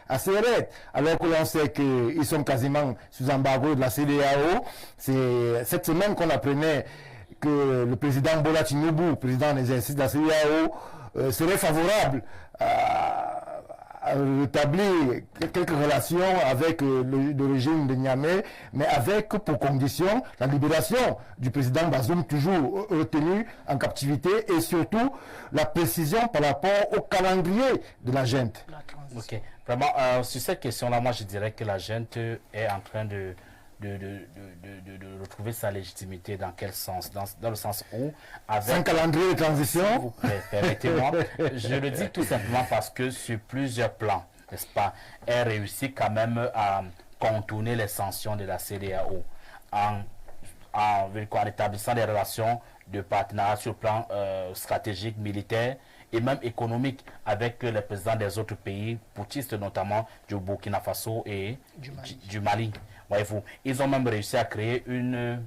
assez raide, alors que l'on sait qu'ils sont quasiment sous embargo de la CEDEAO. C'est cette semaine qu'on apprenait que le président Bola Tinubu, président en exercice de la CEDEAO, serait favorable à rétablir quelques relations avec le régime de Niamey, mais avec pour condition la libération du président Bazoum, toujours retenu en captivité, et surtout la précision par rapport au calendrier de la junte. Ok, vraiment, sur cette question-là, moi je dirais que la junte est en train de retrouver sa légitimité. Dans quel sens? Dans le sens où, avec un calendrier de transition, permettez-moi, je le dis tout simplement parce que sur plusieurs plans, n'est-ce pas, elle réussit quand même à contourner les sanctions de la CEDEAO en établissant des relations de partenariat sur le plan stratégique, militaire et même économique avec les présidents des autres pays, poutistes notamment du Burkina Faso et du Mali. Voyez-vous, ils ont même réussi à créer une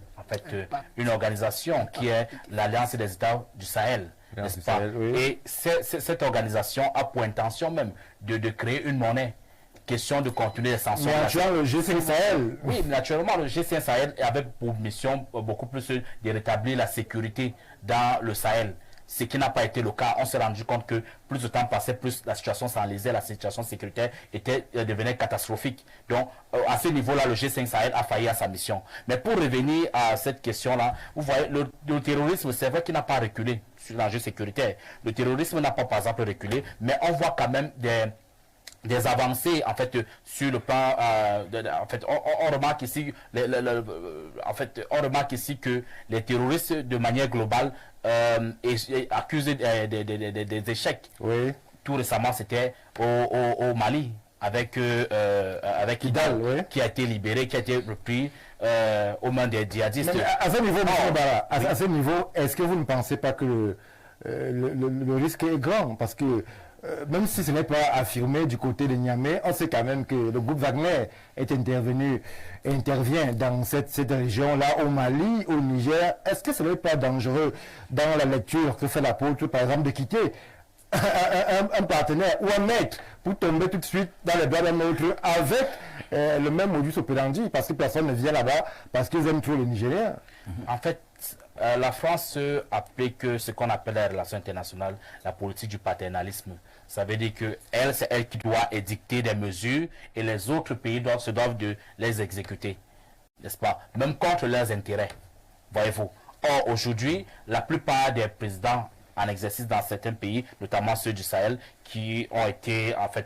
organisation qui est l'Alliance des États du Sahel. Oui. Et cette organisation a pour intention même de créer une monnaie. Question de continuer les sanctions. Naturellement, le G5 Sahel. Oui, naturellement, le G5 Sahel avait pour mission beaucoup plus de rétablir la sécurité dans le Sahel. Ce qui n'a pas été le cas. On s'est rendu compte que plus le temps passait, plus la situation s'enlisait, la situation sécuritaire devenait catastrophique. Donc, à ce niveau-là, le G5 Sahel a failli à sa mission. Mais pour revenir à cette question-là, vous voyez, le terrorisme, c'est vrai qu'il n'a pas reculé sur l'enjeu sécuritaire. Le terrorisme n'a pas, par exemple, reculé, mais on voit quand même des avancées en fait sur le plan on remarque ici on remarque ici que les terroristes de manière globale accusent des échecs. Oui. Tout récemment c'était au Mali avec Kidal, oui, qui a été libéré, qui a été repris aux mains des djihadistes. Mais à ce niveau, à ce niveau, est-ce que vous ne pensez pas que le risque est grand? Parce que même si ce n'est pas affirmé du côté de Niamey, on sait quand même que le groupe Wagner est intervenu et intervient dans cette région-là, au Mali, au Niger. Est-ce que ce n'est pas dangereux dans la lecture que fait l'apôtre, par exemple, de quitter un partenaire ou un maître pour tomber tout de suite dans les bras d'un autre avec le même modus operandi, parce que personne ne vient là-bas parce qu'ils aiment trop les Nigériens? En fait, la France applique ce qu'on appelle la relation internationale, la politique du paternalisme. Ça veut dire que c'est elle qui doit édicter des mesures et les autres pays se doivent de les exécuter, n'est-ce pas? Même contre leurs intérêts, voyez-vous. Or, aujourd'hui, la plupart des présidents en exercice dans certains pays, notamment ceux du Sahel, qui ont été en fait